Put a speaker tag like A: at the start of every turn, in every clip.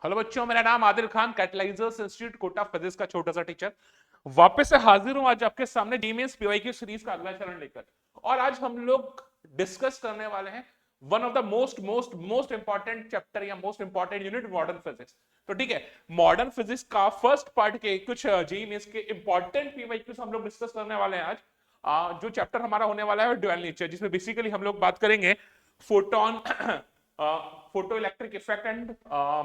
A: Hello बच्चों, मेरा नाम आदिल खान, कैटलाइजर्स इंस्टीट्यूट कोटा फिजिक्स का छोटा सा टीचर। वापस से हाजिर हूं आज आपके सामने डीमेंस पीवाईक्यू सीरीज का अगला चरण लेकर। और आज हम लोग डिस्कस करने वाले हैं one of the most most most important chapter या most important unit, modern physics. तो ठीक है, मॉडर्न फिजिक्स का फर्स्ट पार्ट के कुछ जेईई के इंपॉर्टेंट पीवाईक्यूज हम लोग डिस्कस करने वाले हैं आज। जो चैप्टर हमारा होने वाला है ड्यूअल नेचर, जिसमें बेसिकली हम लोग बात करेंगे photon, photo electric effect and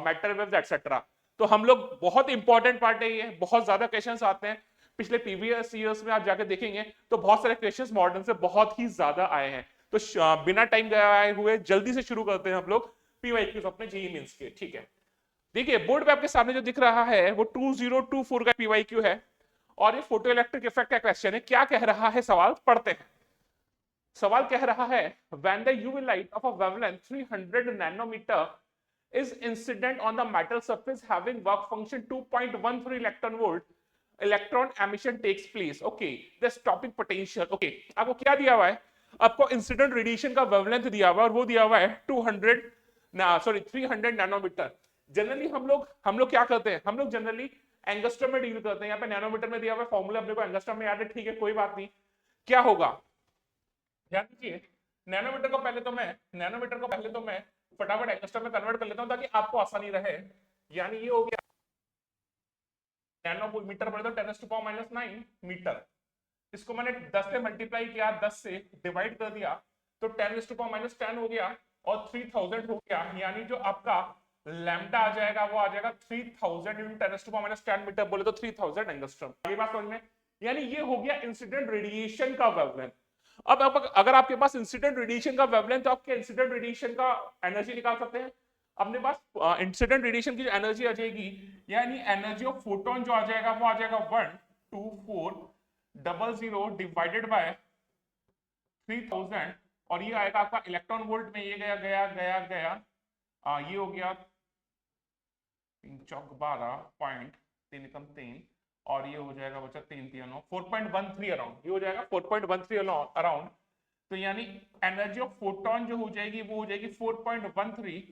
A: matter waves etcetera. तो हम लोग बहुत इंपॉर्टेंट पार्ट है ये, बहुत ज्यादा क्वेश्चंस आते हैं। पिछले प्रीवियस ईयर्स में आप जाके देखेंगे तो बहुत सारे क्वेश्चंस मॉडर्न से बहुत ही ज्यादा आए हैं। तो बिना टाइम गए हुए जल्दी से शुरू करते हैं हम लोग पीवाईक्यूज अपने जेईई मेंस के। ठीक है, देखिए बोर्ड पे आपके सामने जो दिख रहा है वो 2024 का पीवाईक्यू है और ये फोटो इलेक्ट्रिक इफेक्ट का क्वेश्चन है। क्या कह रहा है सवाल, पढ़ते हैं। सवाल कह रहा है when the UV light of a wavelength 300 nanometer is incident on the metal surface having work function 2.13 electron volt, electron emission takes place. Okay, the stopping potential. Okay, आपको क्या दिया हुआ है? आपको इंसिडेंट रेडिएशन का वेवलेंथ दिया हुआ है और वो दिया हुआ है 300 नैनोमीटर। जनरली हम लोग क्या करते हैं, हम लोग जनरली एंगस्ट्रम में डील करते हैं। यहाँ पे नैनोमीटर में दिया हुआ है, फॉर्मूला अपने को एंगस्ट्रम में याद है, ठीक है कोई बात नहीं। क्या होगा ध्यान दीजिए, नैनोमीटर को पहले तो मैं फटाफट एंगस्ट्रम में कन्वर्ट कर लेता हूं ताकि आपको आसानी रहे। यानी ये हो गया नैनोमीटर बोले तो 10⁻⁹ मीटर। इसको मैंने 10 से मल्टीप्लाई किया, 10 से डिवाइड कर दिया तो 10⁻⁻10 हो गया और 3000 हो गया। यानी जो आपका लैम्डा आ जाएगा वो आ जाएगा 3000 × 10⁻10 मीटर, बोले तो 3000 एंगस्ट्रम। आगे बात समझ में? यानी ये हो गया इंसिडेंट रेडिएशन का वेवलेंथ। अब अगर आपके पास इंसिडेंट रेडिएशन का वेवलेंथ तो आपके इंसिडेंट रेडिएशन का एनर्जी निकाल सकते हैं। अपने पास इंसिडेंट रेडिएशन की जो एनर्जी आ जाएगी, यानी एनर्जी ऑफ फोटोन जो आ जाएगा वो आ जाएगा 12400 डिवाइडेड बाय 3000 और ये आएगा आपका इलेक्ट्रॉन वोल्ट में। ये गया गया गया गया ये हो गया 3 चौक 12.3 और ये हो जाएगा बच्चा 3 4.13 अराउंड। ये हो जाएगा 4.13 अराउंड। तो यानी एनर्जी ऑफ फोटोन जो हो जाएगी वो हो जाएगी 4.13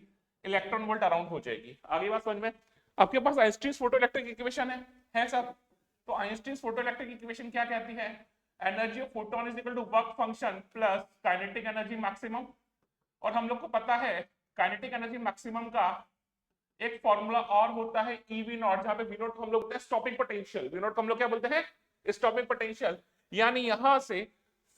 A: इलेक्ट्रॉन वोल्ट अराउंड हो जाएगी। आगे बात समझ में? आपके पास आइंस्टीन्स फोटो इलेक्ट्रिक इक्वेशन है सर। तो आइंस्टीन्स फोटो इलेक्ट्रिक इक्वेशन क्या कहती है? Energy of photon is equal to work function plus kinetic energy maximum. और हम लोग को पता है काइनेटिक एनर्जी मैक्सिमम का एक फॉर्मूला और होता है ईवी नॉट, जहां पे वी नॉट हम लोग स्टॉपिंग पोटेंशियल, वी नॉट को हम लोग क्या बोलते हैं, स्टॉपिंग पोटेंशियल। यानी यहां से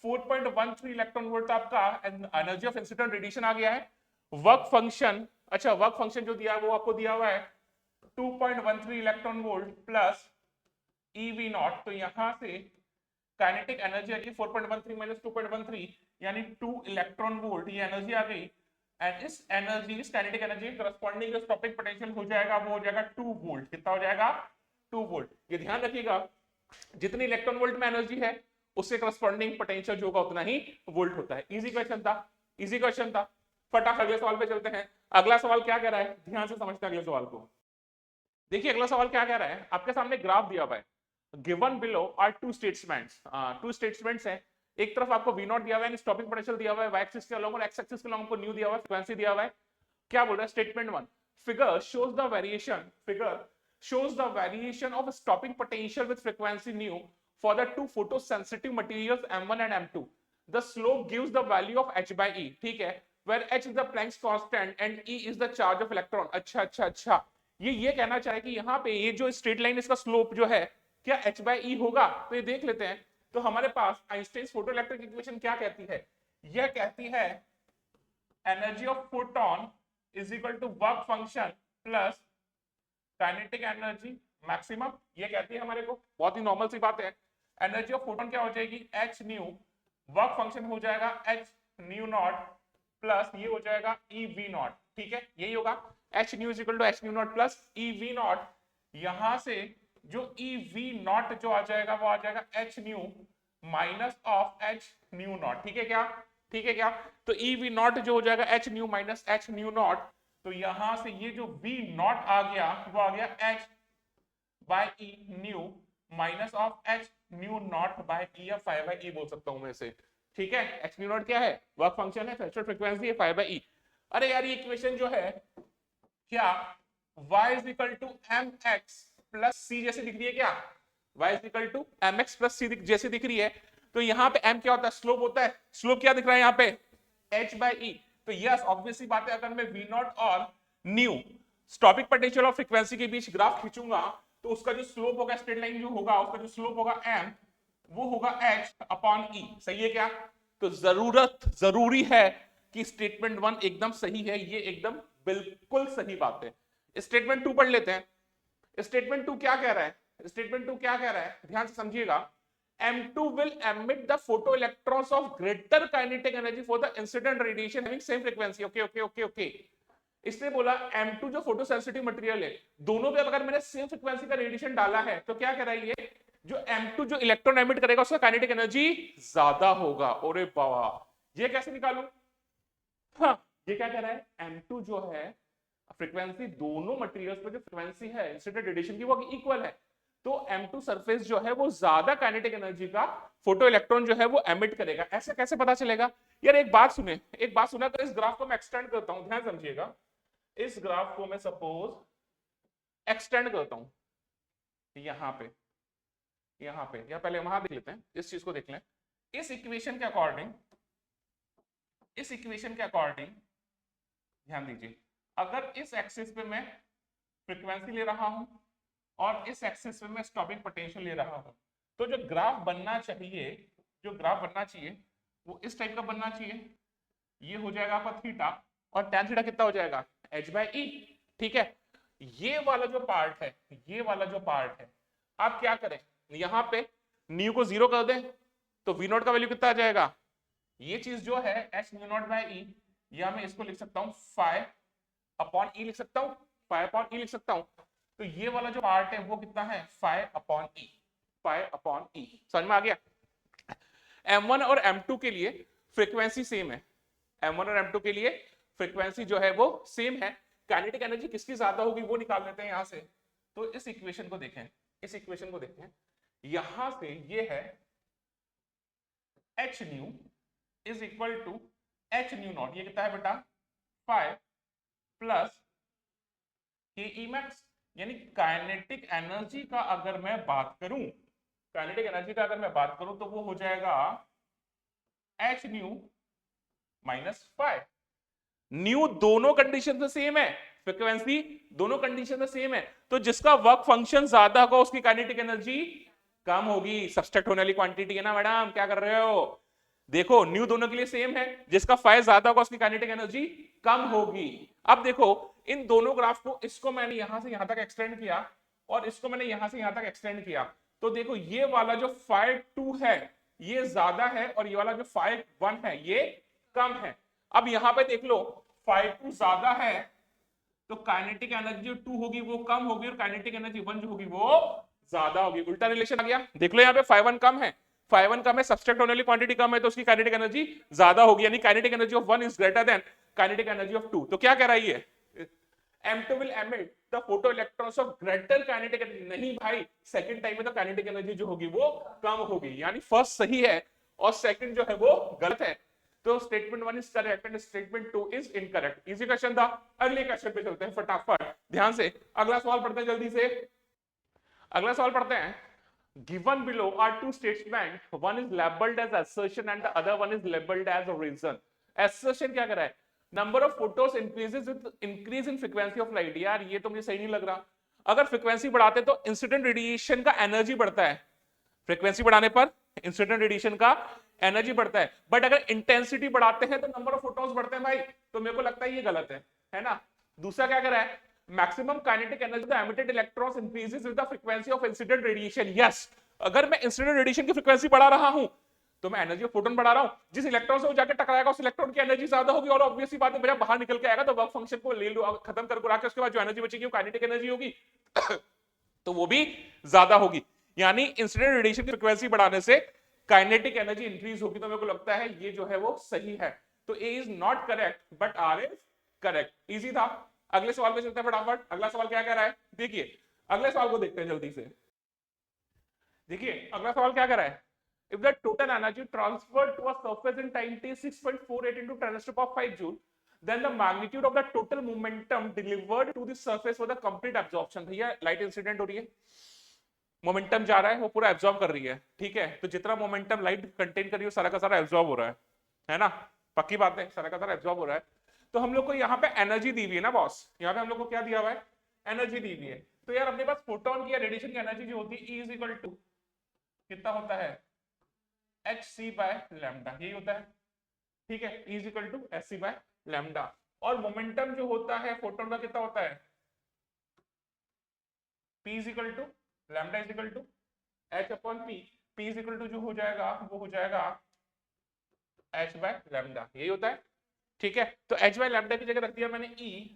A: 4.13 इलेक्ट्रॉन वोल्ट आपका एनर्जी ऑफ इंसिडेंट रेडिएशन आ गया है। वर्क फंक्शन, अच्छा वर्क फंक्शन जो दिया है वो आपको दिया हुआ है 2.13 electron volt plus eV not. तो यहां से काइनेटिक एनर्जी आ गई 4.13 माइनस 2.13 यानी 2 इलेक्ट्रॉन वोल्ट, ये एनर्जी आ गई। एंड इस एनर्जी, इस काइनेटिक एनर्जी करस्पॉन्डिंग जो स्टॉपिंग पोटेंशियल हो जाएगा वो हो जाएगा 2 वोल्ट। कितना हो जाएगा? 2 वोल्ट। ये ध्यान रखिएगा, जितनी इलेक्ट्रॉन वोल्ट में एनर्जी है उससे करस्पॉन्डिंग पोटेंशियल जो होगा उतना ही वोल्ट होता है। इजी क्वेश्चन था, इजी क्वेश्चन था। फटाफट अगले सवाल पे चलते हैं। अगला सवाल क्या कह रहा है, ध्यान से समझते हैं अगले सवाल को। देखिए अगला सवाल क्या कह रहा है, आपके सामने ग्राफ दिया हुआ है। Given below are two statements हैं। एक तरफ आपको वी नॉट दिया हुआ है, स्टॉपिंग पोटेंशियल दिया हुआ है, वाई एक्सिस के अलॉन्ग और एक्स एक्सिस के अलॉन्ग को न्यू दिया हुआ है, फ्रीक्वेंसी दिया हुआ है। क्या बोल रहा है statement 1, figure shows the variation of stopping potential with frequency new for the two photo sensitive materials M1 and M2। The slope gives the value of h/e। ठीक है, where h is the Planck's constant and e is the charge of electron। अच्छा, ये कहना चाहे कि यहाँ पे ये जो स्ट्रेट लाइन इसका स्लोप जो है क्या h/e होगा? तो ये देख लेते हैं। तो हमारे पास आइंस्टाइन्स फोटो इलेक्ट्रिक इक्वेशन क्या कहती है? यह कहती है energy of photon is equal to work function plus kinetic energy maximum. ये कहती है हमारे को, बहुत ही नॉर्मल सी बात है। एनर्जी ऑफ फोटोन क्या हो जाएगी? h न्यू, वर्क फंक्शन हो जाएगा h न्यू नॉट प्लस ये हो जाएगा ई वी नॉट। ठीक है, यही होगा h nu is equal to h nu nought plus E V nought. यहां से जो ई वी नॉट जो आ जाएगा वो आ जाएगा h new minus of h nu not. ठीक है क्या? ठीक है क्या? तो ई वी नॉट जो हो जाएगा h new minus h nu not. तो यहां से ये जो v नॉट आ गया वो आ गया h by e nu minus of h nu not by e, या 5/e बोल सकता हूं मैं इसे। ठीक है, h न्यू नॉट क्या है? वर्क फंक्शन है, थ्रेशोल्ड फ्रीक्वेंसी है 5/e। अरे यार ये इक्वेशन जो है क्या y is equal to m x plus c जैसे दिख रही है क्या, y is equal to m x plus c जैसे दिख रही है। तो यहाँ पे m क्या होता है, स्लोप होता है। स्लोप क्या दिख रहा है यहाँ पे, h बाई ई। तो यस ऑब्वियसली बात है, अगर मैं v नॉट और न्यू स्टॉपिक पोटेंशियल और फ्रीक्वेंसी के बीच ग्राफ खींचूंगा तो उसका जो स्लोप होगा, स्ट्रेट लाइन जो होगा, उसका जो स्लोप होगा m, वो होगा h अपॉन e। सही है क्या? तो जरूरी है कि स्टेटमेंट 1 एकदम सही है, ये एकदम बिल्कुल सही बात है। स्टेटमेंट 2 पढ़ लेते हैं। स्टेटमेंट 2 क्या कह रहा है? स्टेटमेंट 2 क्या कह रहा है, ध्यान से समझिएगा। M2 will emit the photoelectrons of greater kinetic energy for the incident radiation having same frequency। Okay. इसने बोला M2 जो फोटो सेंसिटिव मटेरियल है, दोनों पे अगर मैंने सेम फ्रीक्वेंसी का रेडिएशन डाला है तो क्या कह रहा है ये, जो M2 जो इलेक्ट्रॉन एमिट करेगा उसका काइनेटिक एनर्जी ज्यादा होगा। अरे बाबा, ये कैसे निकालूं? हाँ, ये क्या कह रहा है, M2 जो है फ्रीक्वेंसी, दोनों मटेरियल्स पे जो फ्रीक्वेंसी है इंसिडेंट रेडिएशन की वो इक्वल है। तो M2 सरफेस जो है वो ज्यादा काइनेटिक एनर्जी का फोटो इलेक्ट्रॉन जो है वो एमिट करेगा। ऐसा कैसे पता चलेगा यार? एक बात सुने, एक बात सुना, तो इस ग्राफ को मैं एक्सटेंड करता हूं, ध्यान समझिएगा। इस ग्राफ को मैं सपोज एक्सटेंड करता हूं यहां पे, या पहले वहां देख लेते हैं, इस चीज को देख लें। इस इक्वेशन के अकॉर्डिंग, ध्यान दीजिए, अगर इस एक्सिस पे मैं फ्रीक्वेंसी ले रहा हूं और इस एक्सिस पे मैं स्टॉपिंग पोटेंशियल ले रहा हूं, तो जो ग्राफ बनना चाहिए वो इस टाइप का बनना चाहिए। ये हो जाएगा आपका थीटा, और tan थीटा कितना हो जाएगा, h बाई ई। ठीक है, ये वाला जो पार्ट है, आप क्या करें, यहां पे न्यू को 0 कर दें तो v नॉट का वैल्यू कितना आ जाएगा, ये चीज जो है h nu not by E, या मैं इसको लिख सकता हूं फाई अपॉन ई, लिख सकता हूं फाई अपॉन ई लिख सकता हूं। तो ये वाला जो पार्ट है वो कितना है, फाई अपॉन ई, समझ में आ गया? M1 और M2 के लिए फ्रीक्वेंसी सेम है, M1 और M2 के लिए फ्रीक्वेंसी जो है वो सेम है। काइनेटिक एनर्जी किसकी ज्यादा होगी वो निकाल लेते हैं यहां से। तो इस इक्वेशन को देखें, यहां से ये है h nu is equal to h nu nought, ये कितना है बेटा, 5 प्लस के ई मैक्स। यानी काइनेटिक एनर्जी का अगर मैं बात करूं, तो वो हो जाएगा h न्यू माइनस 5। न्यू दोनों कंडीशन से सेम है, फ्रीक्वेंसी दोनों कंडीशन से सेम है, तो जिसका वर्क फंक्शन ज्यादा होगा उसकी काइनेटिक एनर्जी कम होगी। सब्सट्रैक्ट होने वाली क्वांटिटी है ना मैडम, क्या कर रहे हो? देखो न्यू दोनों के लिए सेम है, जिसका फाई ज्यादा होगा उसकी काइनेटिक एनर्जी कम होगी। अब देखो इन दोनों ग्राफ को, इसको मैंने यहां से यहां तक एक्सटेंड किया और इसको मैंने यहां से यहां तक एक्सटेंड किया, तो देखो ये वाला जो फाई 2 है ये ज्यादा है और ये वाला जो फाई 1 है ये कम है। अब यहां पे देख लो, फाई 2 ज्यादा है तो काइनेटिक एनर्जी जो 2 होगी वो कम होगी और काइनेटिक एनर्जी 1 जो होगी वो ज्यादा होगी। उल्टा रिलेशन आ गया, देख लो यहाँ पे फाई 1 कम है, सब्सट्रैक्ट होने वाली क्वांटिटी कम है तो उसकी काइनेटिक एनर्जी ज्यादा होगी, यानी kinetic energy of 1 is greater than kinetic energy of 2। तो क्या कह रहा है ये, M2 will emit the photoelectrons of greater kinetic energy। नहीं भाई, सेकंड टाइम में तो काइनेटिक एनर्जी जो होगी वो कम होगी, यानी फर्स्ट सही है और सेकंड जो है वो गलत है। तो statement 1 is correct and statement 2 is incorrect. Easy question था। अगले क्वेश्चन पे चलते हैं फटाफट, ध्यान से अगला सवाल पढ़ते हैं जल्दी से। अगला सवाल पढ़ते हैं। Given below are two statements, one is labeled as assertion and the other one is labeled as a reason। assertion क्या कर रहा है, number of photos increases with increase in frequency of light. यार ये तो मुझे सही नहीं लग रहा, अगर फ्रीक्वेंसी बढ़ाते तो इंसिडेंट रेडिएशन का एनर्जी बढ़ता है, फ्रीक्वेंसी बढ़ाने पर इंसिडेंट रेडिएशन का एनर्जी बढ़ता है, बट अगर इंटेंसिटी बढ़ाते हैं तो नंबर ऑफ फोटोन्स बढ़ते हैं भाई। तो मेरे को लगता है ये गलत है ना। दूसरा क्या कर रहा है, maximum kinetic energy the emitted electrons increases with the frequency of incident radiation. Yes, अगर मैं इंसिडेंट रेडिएशन की फ्रीक्वेंसी बढ़ा रहा हूं तो मैं एनर्जी ऑफ फोटोन बढ़ा रहा हूं, जिस इलेक्ट्रॉन से वो जाकर टकराएगा उस इलेक्ट्रॉन की एनर्जी ज्यादा होगी और ऑब्वियसली बात है जब बाहर निकल के आएगा तो वर्क फंक्शन को ले लो, खत्म कर उसके बाद जो एनर्जी बचेगी वो काइनेटिक एनर्जी होगी तो वो भी ज्यादा होगी। यानी इंसिडेंट रेडिएशन की फ्रीक्वेंसी बढ़ाने से काइनेटिक एनर्जी इंक्रीज होगी। तो मेरे को लगता है ये जो है वो सही है। तो A is not correct but R is correct. Easy था। अगले सवाल पे चलते हैं फटाफट। अगला सवाल क्या कह रहा है, देखिए अगले सवाल को देखते हैं जल्दी से। देखिए अगला सवाल क्या कह रहा है, if the total energy transferred to a surface in time t 6.48 into 10 to the power 5 joule, then the magnitude of the total momentum delivered to the surface for the complete absorption. भैया light incident हो रही है, momentum जा रहा है, वो पूरा absorb कर रही है, ठीक है, तो जितना मोमेंटम लाइट कंटेन कर रही है सारा का सारा एब्जॉर्ब हो रहा है ना, पक्की बात है, सारा का सारा एब्जॉर्ब हो रहा है। तो हम लोग को यहाँ पे एनर्जी दी हुई है ना बॉस, यहाँ पे हम लोग को क्या दिया हुआ है, एनर्जी दी हुई है। तो यार अपने पास फोटोन की या रेडिएशन की एनर्जी जो होती है E इज इक्वल टू कितना होता है, एच सी बाय लैम्डा, यही होता है, ठीक है, E is equal to H C by lambda. और मोमेंटम जो होता है फोटोन का कितना होता है, P is equal to lambda is equal to H upon P, P is equal to जो हो जाएगा वो हो जाएगा H बाय लैम्डा, यही होता है, ठीक है। तो H बाय लैम्डा की जगह रख दिया मैंने E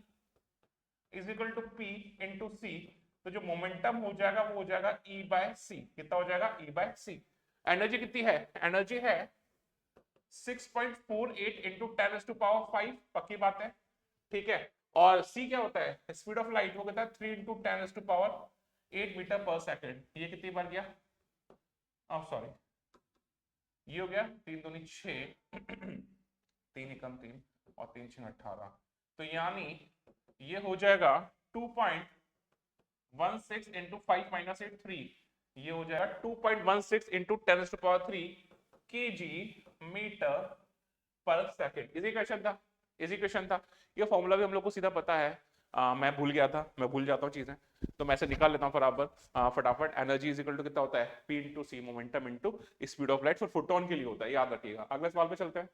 A: is equal to P into c, तो जो मोमेंटम हो जाएगा वो हो जाएगा E बाय सी, कितना हो जाएगा E बाय सी। एनर्जी कितनी है, एनर्जी है 6.48 इंटू 10⁵, पक्की बात है, ठीक है। और c क्या होता है, स्पीड ऑफ लाइट, वो कहता है 3 इंटू 10⁸ मीटर पर सेकेंड। ये कितनी बार गया, सॉरी ये हो गया 3 दूनी 6 3 एकम 3 और 3 6 18, तो यानी ये हो जाएगा 2.16 इंटू 5 माइनस 8 3, ये हो जाएगा 2.16 इंटू 10⁻³ kg मीटर पर सेकेंड। इजी क्वेश्चन था, इजी क्वेश्चन था। ये फॉर्मूला भी हम लोग को सीधा पता है, मैं भूल गया था, मैं भूल जाता हूँ चीजें, तो मैं से निकाल लेता हूँ बराबर फटाफट। एनर्जी इज इक्वल टू कितना होता है, P into C, momentum into speed of light, for photon के लिए होता है, याद रखिएगा। अगले सवाल पे चलते हैं।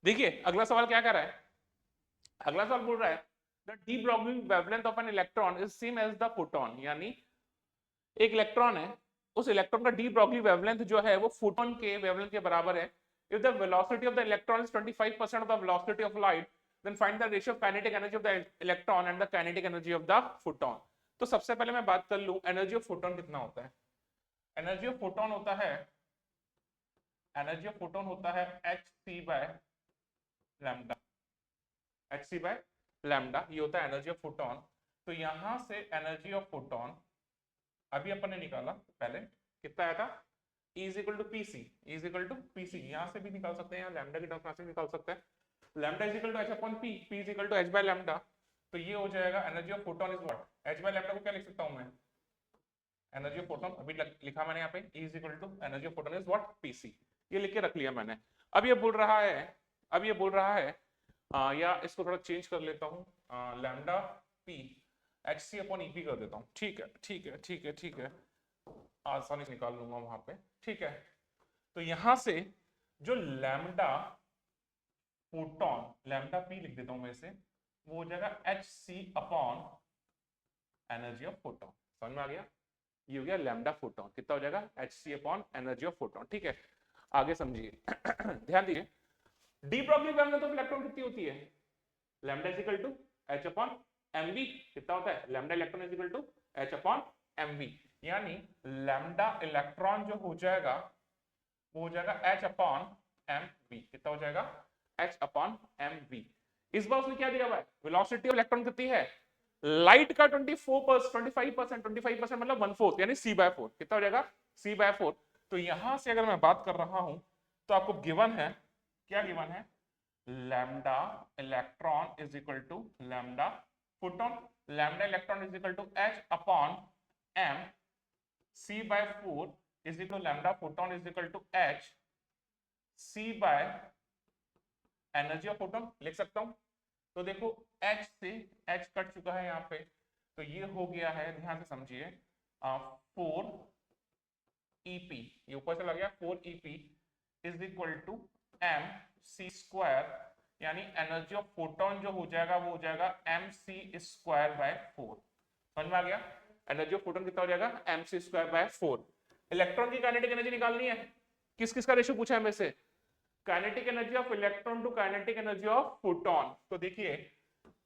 A: देखिए अगला सवाल क्या कर रहा है, अगला सवाल बोल रहा है the de Broglie wavelength of an electron is same as the photon, यानी एक इलेक्ट्रॉन है, उस इलेक्ट्रॉन का डी ब्रॉगली वेवलेंथ जो है वो फोटोन के वेवलेंथ के बराबर है। if the velocity of the electron is 25% of the velocity of light, then find the ratio of kinetic energy of the electron and the kinetic energy of the photon। तो सबसे पहले मैं बात कर लूं एनर्जी ऑफ फोटोन कितना होता है। एनर्जी ऑफ फोटोन होता है, एनर्जी ऑफ फोटोन होता है hc by lambda, hc by lambda, ये होता है एनर्जी ऑफ फोटोन। तो यहां से एनर्जी ऑफ फोटोन अभी अपन ने निकाला, पहले कितना आया था, E is equal to PC, E is equal to PC, यहाँ से भी निकाल सकते हैं, लैम्डा की टर्म्स से निकाल सकते हैं, lambda is equal to H upon P, P is equal to H by lambda, तो ये हो जाएगा energy of photon is what, H by lambda को क्या लिख सकता हूँ मैं, एनर्जी ऑफ फोटोन अभी लिखा मैंने यहाँ पे, E is equal to energy of photon is what, PC, ये लिख के रख लिया मैंने। अब ये बोल रहा है, अब ये बोल रहा है या इसको थोड़ा चेंज कर लेता हूँ, lambda P HC upon EP कर देता हूँ, ठीक है ठीक है ठीक है ठीक है, आसानी से निकाल लूंगा वहां पे, ठीक है। तो यहां से जो लैम्डा फोटोन, लैम्डा P लिख देता हूं मैं इसे, वो हो जाएगा HC upon energy of photon, समझ में आ गया, ये हो गया लैम्डा फोटोन, कितना हो जाएगा HC upon energy of photon, ठीक है। आगे समझिए ध्यान दीजिए, de Broglie wavelength of electron कितनी होती है, lambda is equal to H upon mv, कितना होता है, lambda electron is equal to H upon mv, यानी लैम्डा इलेक्ट्रॉन जो हो जाएगा वो हो जाएगा H अपॉन mv, कितना हो जाएगा H अपॉन mv। इस बार उसने क्या दिया हुआ है, वेलोसिटी ऑफ इलेक्ट्रॉन कितनी है, लाइट का 25% मतलब 1/4 यानी c/4, कितना हो जाएगा c/4। तो यहां से अगर मैं बात कर रहा हूं तो आपको गिवन है, क्या गिवन है, lambda electron is equal to lambda photon, lambda electron is equal to H upon m, c/4 is equal to lambda photon is equal to H c by energy of photon लिख सकता हूं। तो देखो H से H cut चुका है यहाँ पे, तो ये हो गया है, ध्यान से समझिए 4 EP, ये ऊपर चला गया 4 EP is equal to mc², यानी एनर्जी ऑफ फोटोन जो हो जाएगा वो हो जाएगा mc²/4, समझ में आ गया, एनर्जी ऑफ फोटोन कितना हो जाएगा mc²/4। इलेक्ट्रॉन की काइनेटिक एनर्जी निकालनी है, किस किस का रेशियो पूछा है में से, kinetic energy of electron to kinetic energy of photon. तो देखिए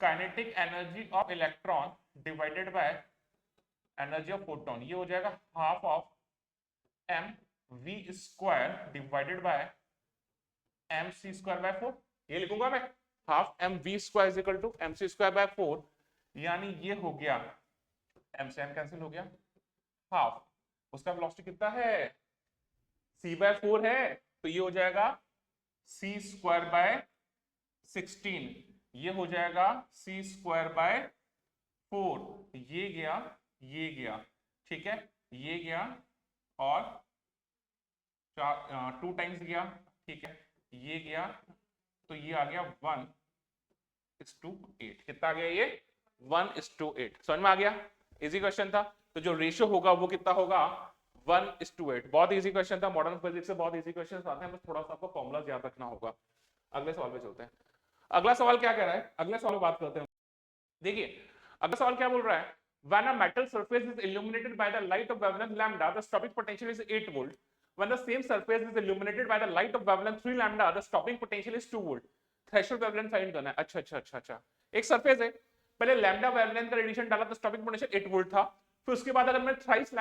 A: kinetic energy of electron divided by energy of photon, ये हो जाएगा half of mv² divided by mc²/4, ये लिखूंगा मैं, half mv² is equal to mc²/4, यानी ये हो गया m से m कैंसिल हो गया, हाफ, उसका वेलोसिटी कितना है c/4 है, तो ये हो जाएगा c² 16, ये हो जाएगा c स्क्वायर बाय 4, ये गया, ठीक है, ये गया और 2 टाइम्स गया, ठीक है, ये गया, तो ये आ गया 1:8। कितना आ गया ये? 1:8। समझ में आ गया? इजी क्वेश्चन था। तो जो रेशियो होगा वो कितना होगा? 1:8। बहुत इजी क्वेश्चन था, मॉडर्न फिजिक्स से बहुत इजी क्वेश्चन आते हैं, बस थोड़ा सा आपको फॉर्मूला याद रखना होगा। अगले सवाल पे चलते हैं। अगला सवाल क्या कह रहा है, अगले सवाल पे बात करते हैं। देखिए अगला सवाल क्या बोल रहा है, when a metal surface is illuminated by the light of wavelength lambda, the stopping potential is 8 volt. When the same surface is illuminated by the light of wavelength 3 lambda, the stopping potential is 2 volt. Threshold wavelength find करना है। अच्छा, एक surface है, पहले lambda wavelength का radiation डाला तो stopping potential 8 volt था, फिर उसके बाद अगर मैं थ्राइस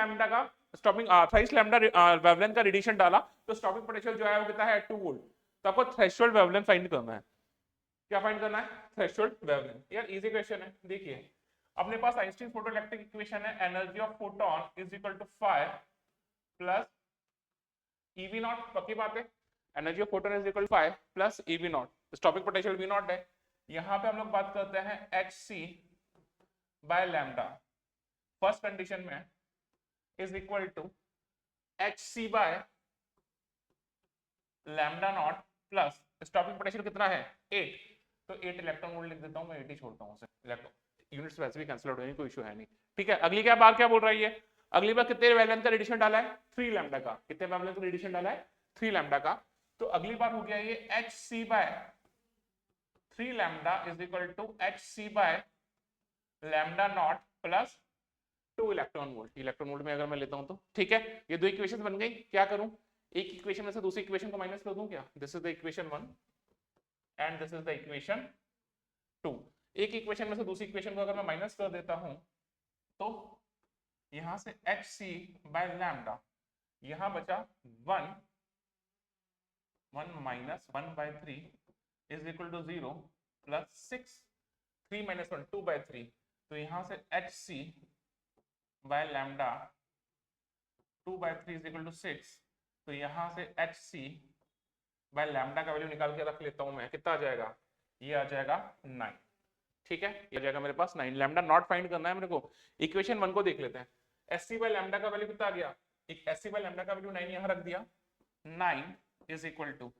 A: लैम्डा वेवलेंथ का रेडिएशन डाला तो स्टॉपिंग पोटेंशियल जो है वो कितना है? 2 वोल्ट। तो आपको थ्रेशोल्ड वेवलेंथ फाइंड करना है। क्या फाइंड करना है? Threshold wavelength. यार इजी क्वेश्चन है। देखिए अपने पास आइंस्टीन फोटोइलेक्ट्रिक इक्वेशन है, energy of photon is equal to 5 plus eV naught. पक्की बात है, energy of photon is equal to 5 plus eV naught, stopping potential V naught है। यहां पे हम लोग बात करते हैं hc by lambda, first condition में is equal to hc by lambda not plus stopping potential कितना है? 8। तो 8 इलेक्ट्रॉन वोल्ट लिख देता हूं मैं, 8 ही छोड़ता हूं उसे, इलेक्ट्रॉन यूनिट्स वैसे भी कैंसिल आउट हो जाएंगे, कोई इशू है नहीं। ठीक है, अगली क्या बात क्या बोल रही है, अगली बार कितने वेवलेंथ का रेडिएशन डाला है? 3 लैम्डा का। कितने वेवलेंथ का रेडिएशन डाला है? 3 लैम्डा का। तो अगली बार हो गया ये hc by 3 lambda is equal to hc by lambda not plus 2 electron volt. Electron volt में अगर मैं लेता हूं तो ठीक है, ये दो इक्वेशन बन गई। क्या करूं, एक इक्वेशन में से दूसरी इक्वेशन को माइनस कर दूं क्या? This is the equation 1 and this is the equation 2। एक इक्वेशन में से दूसरी इक्वेशन को अगर मैं माइनस कर देता हूं तो यहां से hc बाय लैम्डा, यहां बचा 1 minus 1/3 is equal to 0 plus 6, 3 minus 1 2/3। तो यहां से hc by lambda 2/3 is equal to 6। तो यहां से hc बाय लैम्डा का वैल्यू निकाल के रख लेता हूं मैं, कितना आ जाएगा? ये आ जाएगा 9। ठीक है, ये आ जाएगा मेरे पास 9। लैम्डा नॉट फाइंड करना है मेरे को। इक्वेशन 1 को देख लेते हैं, hc बाय लैम्डा का वैल्यू कितना आ गया? एक hc बाय लैम्डा का वैल्यू 9 यहां रख दिया, 9 is equal to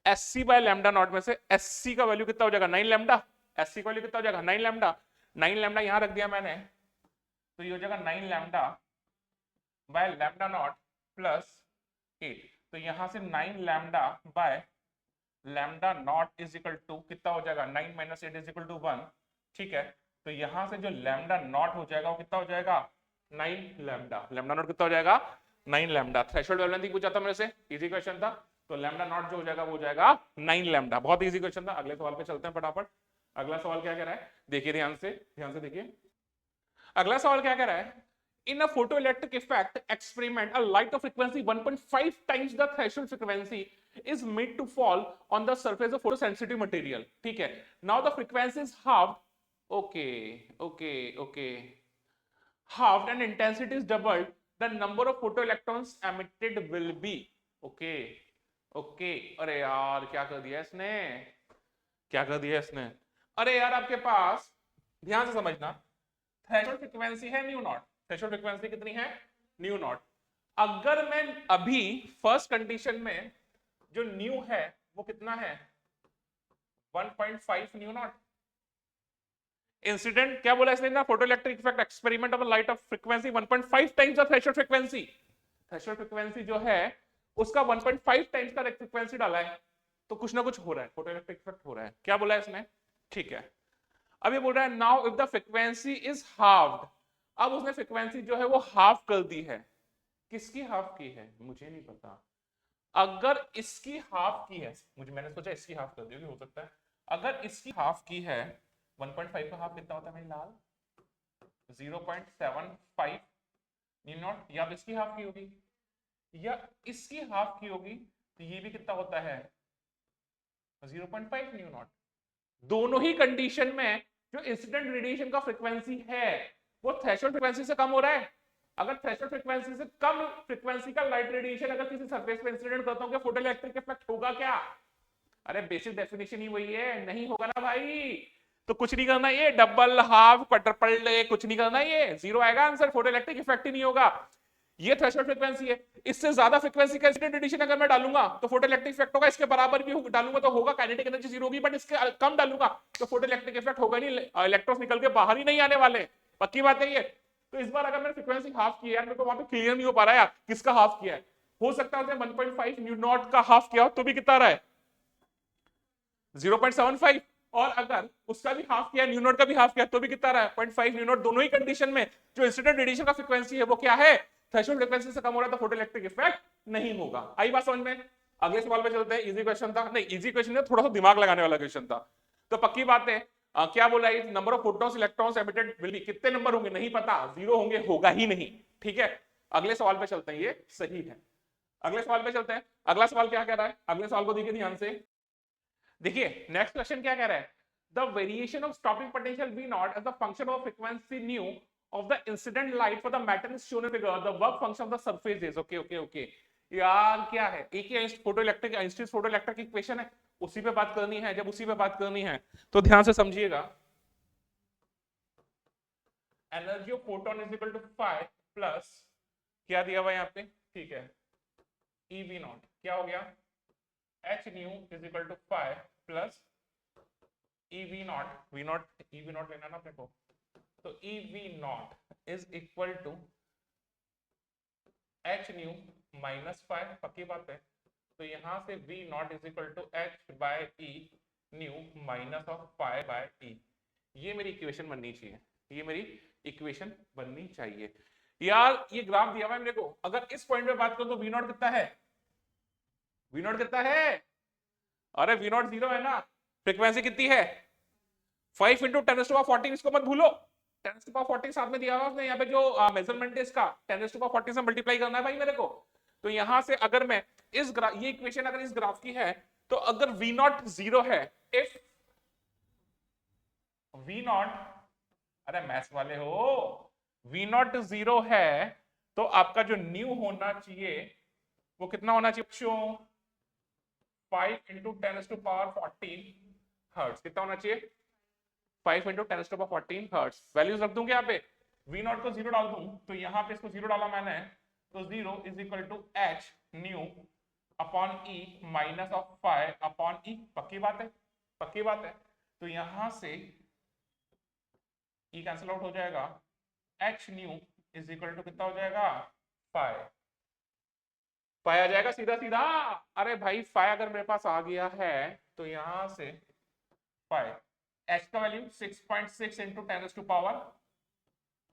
A: hc by lambda nought में से hc का वैल्यू कितना हो जाएगा? 9 लैम्डा। hc का वैल्यू कितना हो जाएगा? 9 लैम्डा। 9 लैम्डा यहां रख दिया मैंने, तो ये हो जाएगा 9 lambda by lambda not plus 8। तो यहां से 9 lambda by lambda nought is equal to कितना हो जाएगा? 9 माइनस 8 इज इक्वल टू 1। ठीक है, तो यहां से जो लैम्डा नॉट हो जाएगा वो कितना हो जाएगा? 9 लैम्डा। लैम्डा नॉट कितना हो जाएगा? 9 लैम्डा। थ्रेशोल्ड वेवलेंथ ही पूछा था मेरे से, इजी क्वेश्चन था। तो लैम्डा नॉट जो हो जाएगा वो हो जाएगा 9 लैम्डा। बहुत इजी क्वेश्चन था। अगले सवाल पे चलते हैं फटाफट। अगला सवाल क्या कह रहा है, देखिए ध्यान से देखिए। अगला सवाल क्या कह रहा है, in a photoelectric effect experiment a light of frequency 1.5 times the threshold frequency is made to fall on the surface of photosensitive material. ठीक है, now the frequency is halved. Okay, halved and intensity is doubled. The number of photoelectrons emitted will be okay. अरे यार क्या कर दिया इसने, अरे यार आपके पास ध्यान से समझना, थ्रेशोल्ड फ्रीक्वेंसी है न्यू नॉट। थ्रेशोल्ड फ्रीक्वेंसी कितनी है? New not. अगर मैं अभी फर्स्ट कंडीशन में जो न्यू है वो कितना है? 1.5 न्यू नॉट। इंसिडेंट क्या बोला इसने ना, photoelectric effect experiment of light of frequency 1.5 times the threshold frequency. Threshold frequency जो है उसका 1.5 टाइम्स का फ्रीक्वेंसी डाला है, तो कुछ ना कुछ हो रहा है, फोटोइलेक्ट्रिक इफेक्ट हो रहा है। क्या बोला है इसने? ठीक है, अब ये बोल रहा है now if the frequency is halved. अब उसने फ्रीक्वेंसी जो है वो हाफ कर दी है। किसकी हाफ की है? मुझे नहीं पता। अगर इसकी हाफ की है, मैंने सोचा इसकी हाफ कर दी होगी, हो सकता है। अगर इसकी हाफ की है, 1.5 का हाफ कितना होता है मेरी लाल? 0.75 न्यू नॉट। या इसकी हाफ की होगी या इसकी हाफ की होगी, तो ये भी कितना होता है? 0.5 न्यू नॉट। दोनों ही कंडीशन में जो इंसिडेंट रेडिएशन का फ्रीक्वेंसी है वो थ्रेशोल्ड फ्रीक्वेंसी से कम हो रहा है। अगर थ्रेशोल्ड फ्रीक्वेंसी से कम फ्रीक्वेंसी का लाइट रेडिएशन अगर किसी सरफेस पे इंसिडेंट करता हूं, क्या फोटोइलेक्ट्रिक इफेक्ट होगा क्या? अरे बेसिक डेफिनेशन ही वही है, नहीं होगा ना भाई, तो कुछ नहीं करना, ये डबल हाफ क्वाड्रपल कुछ नहीं करना, ये जीरो आएगा आंसर, फोटो इलेक्ट्रिक इफेक्ट ही नहीं होगा। ये थ्रेशोल्ड फ्रीक्वेंसी है, इससे ज्यादा फ्रीक्वेंसी का इंसिडेंट रेडिएशन अगर मैं डालूंगा तो फोटो इलेक्ट्रिक इफेक्ट होगा, इसके बराबर भी डालूंगा तो होगा, काइनेटिक एनर्जी जीरो होगी, बट इसके कम डालूंगा तो फोटो इलेक्ट्रिक इफेक्ट होगा नहीं, इलेक्ट्रॉन्स निकल के बाहर ही नहीं आने वाले, पक्की बात है ये। तो इस बार अगर मैंने फ्रीक्वेंसी हाफ की यार, मेरे को वहां पे क्लियर नहीं हो पा रहा यार किसका हाफ किया है, हो सकता है 1.5 न्यू नॉट का हाफ किया हो तो भी कितना रहा है 0.75, और अगर उसका भी हाफ किया न्यू नॉट का भी हाफ किया तो भी कितना रहा है 0.5 न्यू नॉट, दोनों ही कंडीशन में जो इंसिडेंट रेडिएशन का फ्रीक्वेंसी है वो क्या है, थ्रेशोल्ड फ्रीक्वेंसी से कम हो रहा है तो फोटो इलेक्ट्रिक इफेक्ट नहीं होगा। आई बात समझ में? अगले सवाल पे चलते हैं, इजी क्वेश्चन था, नहीं इजी क्वेश्चन है, थोड़ा सा दिमाग लगाने वाला क्वेश्चन था। तो पक्की बात है क्या बोला है, number of photons electrons emitted will be, कितने नंबर होंगे नहीं पता, जीरो होंगे, होगा ही नहीं, ठीक है। अगले सवाल पे चलते हैं, ये सही है। अगले सवाल पे चलते हैं, अगला सवाल क्या कह रहा है, अगले सवाल को देखिए ध्यान से, देखिए नेक्स्ट क्वेश्चन क्या कह रहा है, the variation of stopping potential V nought as the function of frequency nu of the incident light for the matter is shown in figure, the work function of the surface is okay यार क्या है, एक ही photoelectric Einstein photo electric equation है, उसी पे बात करनी है, जब उसी पे बात करनी है तो ध्यान से समझिएगा, energy of photon is equal to phi plus क्या दिया हुआ यहाँ पे, ठीक है, ई वी नॉट, क्या हो गया h nu is equal to phi plus E V not लेना ना अपने को, तो e V not is equal to h nu minus phi, पक्की बात है, तो यहां से V not is equal to h by e nu minus of phi by e, ये मेरी इक्वेशन बननी चाहिए, ये मेरी इक्वेशन बननी चाहिए। यार ये ग्राफ दिया हुआ है मेरे को, अगर इस पॉइंट पे बात करूं तो वी नॉट कितना है, वी नॉट कितना है, अरे वी नॉट जीरो है ना, फ्रीक्वेंसी कितनी है 5 इंटू 10⁻14, इसको मत भूलो, 10⁻14 साथ में दिया हुआ उसने, यहाँ पे जो मेजरमेंट है इसका 10⁻14 से मल्टीप्लाई करना है भाई मेरे को, तो यहां से अगर मैं इस ग्राफ, ये इक्वेशन अगर इस ग्राफ की है, तो अगर V नॉट जीरो है, इफ V नॉट, अरे मैथ्स वाले हो, V नॉट जीरो है तो आपका जो न्यू होना चाहिए वो कितना होना चाहिए बच्चों, 5 इंटू 10⁻14 हर्ट्ज, कितना होना चाहिए 5 इंटू 10⁻14 हर्ट्ज, वैल्यूज रख दूंगे यहाँ पे, V नॉट को जीरो डाल दूं तो यहाँ पे इसको जीरो डाला मैंने, तो zero is equal to h nu upon e minus of phi upon e, पक्की बात है, पक्की बात है, तो यहां से ई कैंसिल आउट हो जाएगा, H nu is equal to कितना हो जाएगा फाइव, फाइव आ जाएगा सीधा सीधा, अरे भाई फाइव अगर मेरे पास आ गया है तो यहां से फाइव, एच का वैल्यू 6.6 इंटू 10⁻⁻,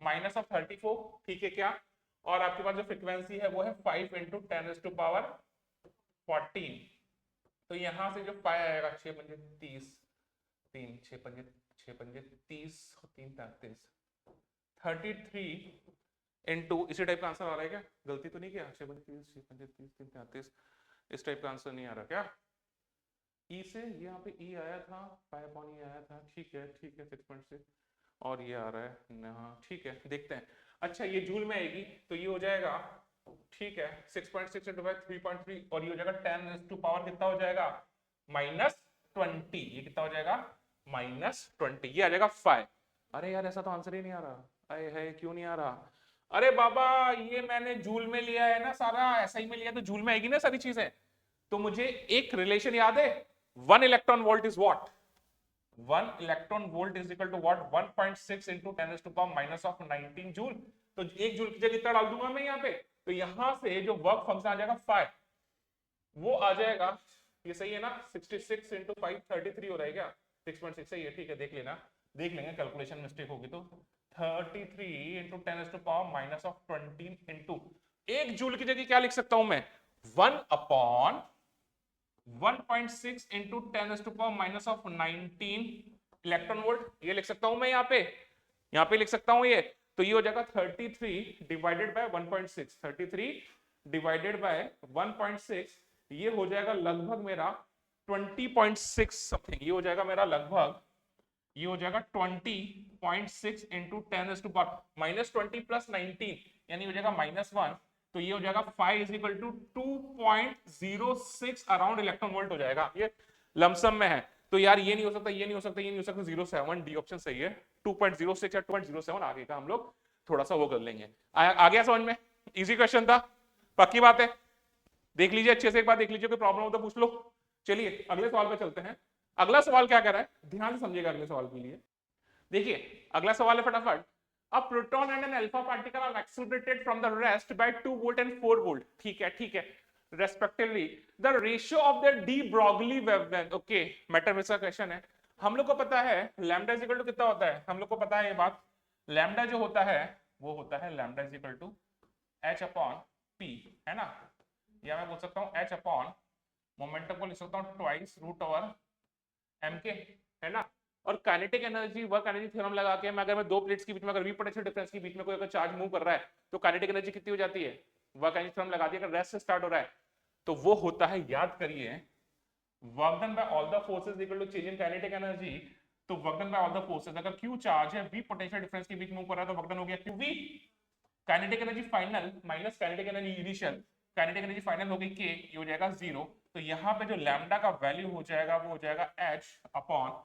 A: माइनस ऑफ 34, ठीक है क्या, और आपके पास जो फ्रीक्वेंसी है वो है 5 इंटू 10⁻14, तो यहां से जो पाई आएगा 6 पंजे 30, 3 6 पंजे 30 3 35, 33 इंटू, इसी टाइप का आंसर आ रहा है क्या, गलती तो नहीं किया, 6 पंजे 30 6 पंजे 30 3 35, इस टाइप का आंसर नहीं आ रहा क्या, ई से यहाँ पे ई आया था, पाई अपॉन ई आया था, ठीक है 6.6, और ये आ रहा है हाँ ठीक है, देखते हैं, अच्छा ये जूल में आएगी तो ये हो जाएगा, ठीक है 6.6 इंटू 3.3, और ये हो जाएगा 10 टू पावर कितना हो जाएगा -20, ये कितना हो जाएगा -20, ये आ जाएगा 5, अरे यार ऐसा तो आंसर ही नहीं आ रहा, अरे है क्यों नहीं आ रहा, अरे बाबा ये मैंने जूल में लिया है ना सारा, SI में लिया तो जूल में आएगी ना सारी चीजें, तो मुझे एक रिलेशन याद है, 1 electron volt is what, 1 electron volt is equal to what 1.6 into 10⁻⁻⁻19 joule, तो 1 जूल की जगह कितना डाल दूंगा मैं यहाँ पे, तो यहां से जो वर्क फंक्शन आ जाएगा 5, वो आ जाएगा, ये सही है ना 66 इंटू 5 33 हो रहा है क्या, 6.6 सही है, ठीक है देख लेना, देख लेंगे कैलकुलेशन मिस्टेक होगी तो 33 इंटू 10⁻⁻20 इंटू 1 जूल की जगह क्या लिख सकता हूं मैं 1 अपॉन 1.6 इंटू 10⁻⁻19 इलेक्ट्रॉन वोल्ट, ये लिख सकता हूं मैं यहाँ पे लिख सकता हूं ये, तो ये हो जाएगा 33 डिवाइडेड बाय 1.6, 33 डिवाइडेड बाय 1.6, ये हो जाएगा लगभग मेरा 20.6 समथिंग, ये हो जाएगा मेरा लगभग, ये हो जाएगा 20.6 इंटू 10⁻⁻20 प्लस 19 यानी हो जाएगा -1, तो ये हो जाएगा 5 is equal to 2.06 around electron volt हो जाएगा, ये लमसम में है, तो यार ये नहीं हो सकता, ये नहीं हो सकता, ये नहीं हो सकता, 07 डी ऑप्शन सही है। 2.06 या 2.07 आगे का हम लोग थोड़ा सा वो कर लेंगे। आ गया समझ में? इजी क्वेश्चन था, पक्की बात है। देख लीजिए अच्छे से, एक बार देख लीजिए, कोई प्रॉब्लम हो तो पूछ लो। चलिए अगले सवाल पे चलते हैं। अगला सवाल क्या कह रहा है, ध्यान से समझिएगा अगले सवाल के लिए। देखिए अगला सवाल है फटाफट। A proton and an alpha particle are accelerated from the rest by 2 volt and 4 volt. ठीक है respectively the ratio of their de Broglie wavelength. Okay matter में का क्वेश्चन है। हम लोग को पता है लैम्डा इज इक्वल टू कितना होता है, हम लोग को पता है ये बात। लैम्डा जो होता है वो होता है lambda is equal to h upon p, है ना, या मैं बोल सकता हूँ h अपॉन मोमेंटम को लिख सकता हूँ ट्वाइस रूट ओवर mk, है ना। और kinetic energy, work energy theorem लगा के मैं, अगर मैं दो प्लेट्स के बीच में अगर वी पोटेंशियल डिफरेंस के बीच में कोई अगर चार्ज मूव कर रहा है तो काइनेटिक एनर्जी कितनी हो जाती है, वर्क एनर्जी थ्योरम लगा दिया। अगर रेस्ट से स्टार्ट हो रहा है तो वो होता है, याद करिए, work done by all the forces equal to change in kinetic energy. तो work done by all the forces, अगर क्यू चार्ज है वी पोटेंशियल डिफरेंस के बीच मूव कर रहा है तो वर्क डन हो गया Q V. Kinetic energy final minus kinetic energy initial, kinetic energy final हो गई के, ये हो जाएगा 0। तो यहाँ पे जो लैम्डा का वैल्यू हो जाएगा वो हो जाएगा h upon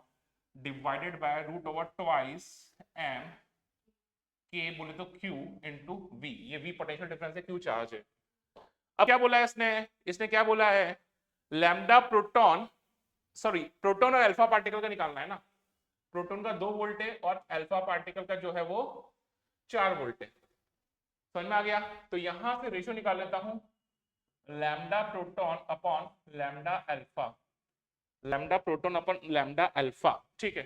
A: divided by root over twice m के बोले तो q इंटू v। ये v पोटेंशियल डिफरेंस है, q चार्ज है। अब क्या बोला है इसने क्या बोला है, लैम्डा प्रोटॉन, सॉरी प्रोटॉन और अल्फा पार्टिकल का निकालना है ना। प्रोटॉन का 2 वोल्ट है और अल्फा पार्टिकल का जो है वो 4 वोल्ट है। समझ में आ गया? तो यहां से रेशियो निकाल लेता हूं, lambda proton upon lambda alpha, lambda proton upon lambda alpha, ठीक है।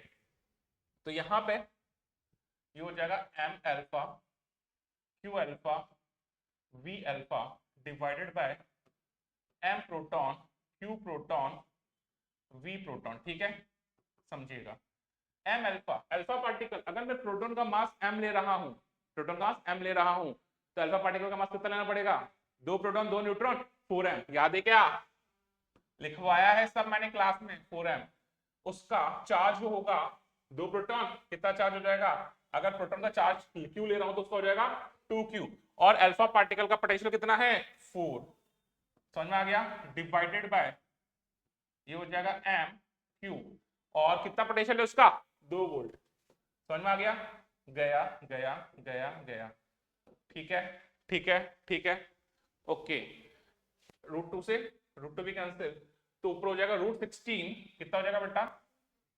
A: तो यहां पे ये हो जाएगा M alpha Q alpha V alpha divided by M proton Q proton V proton, ठीक है, समझिएगा। एम अल्फा, अल्फा पार्टिकल, अगर मैं प्रोटॉन का मास m ले रहा हूं, प्रोटॉन का मास m ले रहा हूं, तो अल्फा पार्टिकल का मास कितना लेना पड़ेगा, 2 प्रोटॉन 2 न्यूट्रॉन 4m। याद है क्या, लिखवाया है सब मैंने क्लास में 4m। उसका चार्ज जो होगा 2 प्रोटॉन, कितना चार्ज हो जाएगा, अगर प्रोटॉन का चार्ज q ले रहा हूं तो उसका हो जाएगा 2q, और अल्फा पार्टिकल का पोटेंशियल कितना है 4। समझ में आ गया, डिवाइडेड बाय ये हो जाएगा m q, और कितना पोटेंशियल है उसका 2 वोल्ट। समझ में आ गया, गया गया गया गया, ठीक है ठीक है ठीक है, ओके। रूट 2 से रूट 2 भी कैंसिल, तो ऊपर हो जाएगा रूट 16, कितना हो जाएगा बेटा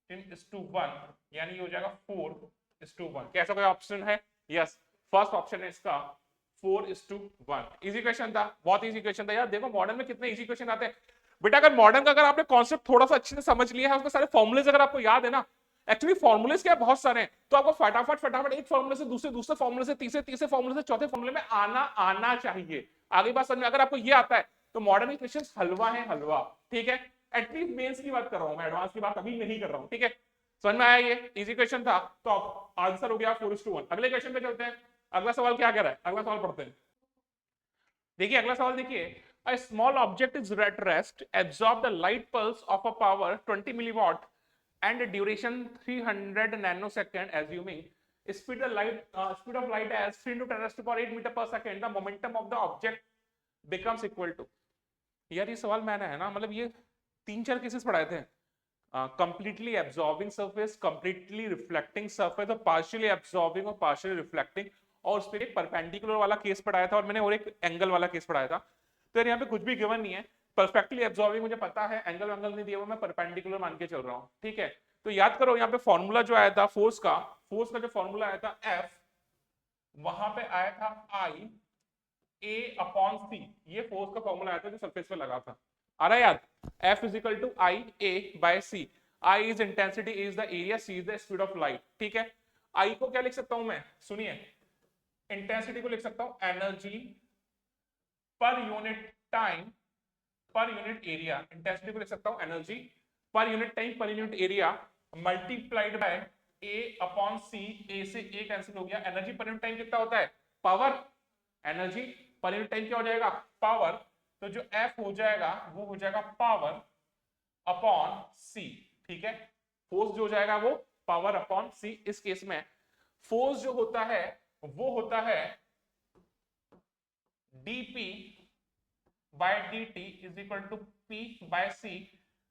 A: 10:1, यानी हो जाएगा 4:1। कैसा कोई ऑप्शन है, यस फर्स्ट ऑप्शन है इसका 4:1। इजी क्वेश्चन था, बहुत इजी क्वेश्चन था यार। देखो मॉडर्न में कितने इजी क्वेश्चन आते हैं बेटा। अगर मॉडर्न का अगर आपने कॉन्सेप्ट थोड़ा सा अच्छे से समझ लिया है, उसके सारे फॉर्मुलेज अगर आपको याद है ना, एक्चुअली फॉर्मुलेज क्या बहुत सारे हैं, तो आपको फटाफट फटाफट एक फॉर्मुले से दूसरे फॉर्मुले से तीसरे फॉर्मुले से चौथे फॉर्मुले में आना चाहिए। आगे बात समझ में, अगर आपको ये आता है तो मॉडर्न इक्वेशन हलवा है, हलवा, ठीक है। एटलीस्ट मेंस की बात कर रहा हूं मैं, एडवांस की बात अभी नहीं कर रहा हूं, ठीक है। समझ में आया, ये इजी क्वेश्चन था, तो आंसर हो गया 4:1। अगले क्वेश्चन पे चलते हैं। अगला सवाल क्या कह रहा है, अगला सवाल पढ़ते हैं। देखिए अगला सवाल देखिए, a small object is at rest, absorb the light pulse of a power 20 milliwatt and a duration 300 nanosecond, assuming speed of light as 3 × 10⁸ meter per second, the momentum of the object becomes equal to। यार ये सवाल मैंने है ना, मतलब ये 3-4 cases पढ़ाए थे, completely absorbing surface, completely reflecting surface, और पार्शियली एब्जॉर्बिंग और पार्शियली रिफ्लेक्टिंग, और उस पर एक परपेंडिकुलर वाला केस पढ़ाया था, और मैंने और एक एंगल वाला केस पढ़ाया था। तो यहाँ पे कुछ भी गिवन नहीं है, परफेक्टली एब्जॉर्बिंग मुझे पता है, एंगल नहीं दिया हुआ, मैं परपेंडिकुलर मान के चल रहा हूँ, ठीक है। तो याद करो यहाँ पे फॉर्मूला जो आया था फोर्स का जो फॉर्मूला आया था F, वहां पे आया था I A अपॉन C, ये फोर्स का फॉर्मूला आया था जो सरफेस पे लगा था, आ रहा है याद, F = I A by C। I is intensity, A is the area, C is the speed of light, ठीक है। I को क्या लिख सकता हूं मैं, सुनिए, इंटेंसिटी को लिख सकता हूं energy per unit time per unit area, intensity को लिख सकता हूं energy per unit time per unit area multiplied by A upon C। A से A कैंसिल हो गया, एनर्जी पर यूनिट टाइम कितना होता है, power, energy per unit time क्या हो जाएगा, पावर। तो जो F हो जाएगा वो हो जाएगा पावर अपॉन C, ठीक है। फोर्स जो हो जाएगा वो पावर अपॉन C। इस केस में फोर्स जो होता है वो होता है dp by dt is equal to p by c।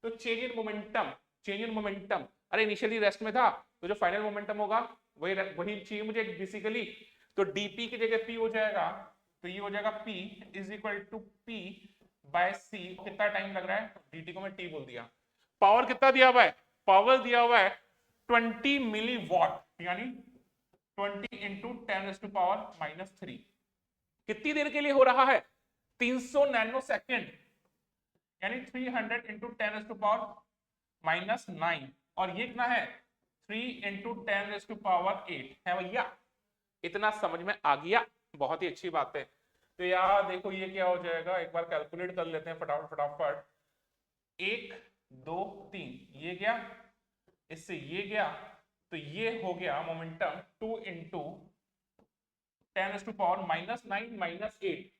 A: तो change in momentum, change in momentum, अरे इनिशियली रेस्ट में था तो जो फाइनल मोमेंटम होगा वही वही चाहिए मुझे बेसिकली। तो dp की जगह p हो जाएगा, तो ये हो जाएगा p is equal to p by c। कितना टाइम लग रहा है, dt को मैं t बोल दिया। पावर कितना दिया हुआ है, पावर दिया हुआ है 20 मिली वॉट, यानी 20 इंटू 10⁻⁻3। कितनी देर के लिए हो रहा है, 300 नैनो सेकेंड, यानी 300 इंटू 10⁻⁻9। और ये कितना है, 3 इंटू 10⁻8 है भैया। इतना समझ में आ गया, बहुत ही अच्छी बात है। तो यार देखो ये क्या हो जाएगा, एक बार कैलकुलेट कर लेते हैं फटाफट फटाफट। 1 2 3 ये गया, इससे ये गया, तो ये हो गया मोमेंटम 2 इंटू 10⁻⁻9 -8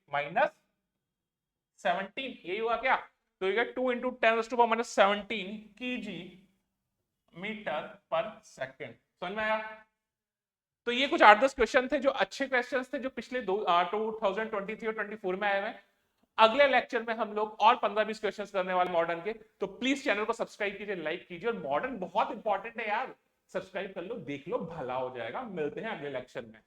A: -17, यही हुआ क्या। तो ये 2 इंटू 10⁻⁻17 kg मीटर पर सेकेंड। समझ में आया। तो ये कुछ 8-10 क्वेश्चन थे जो अच्छे क्वेश्चन थे, जो पिछले 2023 और 24 में आए हुए। अगले लेक्चर में हम लोग और 15-20 क्वेश्चंस करने वाले मॉडर्न के। तो प्लीज चैनल को सब्सक्राइब कीजिए, लाइक कीजिए, और मॉडर्न बहुत इंपॉर्टेंट है यार, सब्सक्राइब कर लो, देख लो, भला हो जाएगा। मिलते हैं अगले लेक्चर में।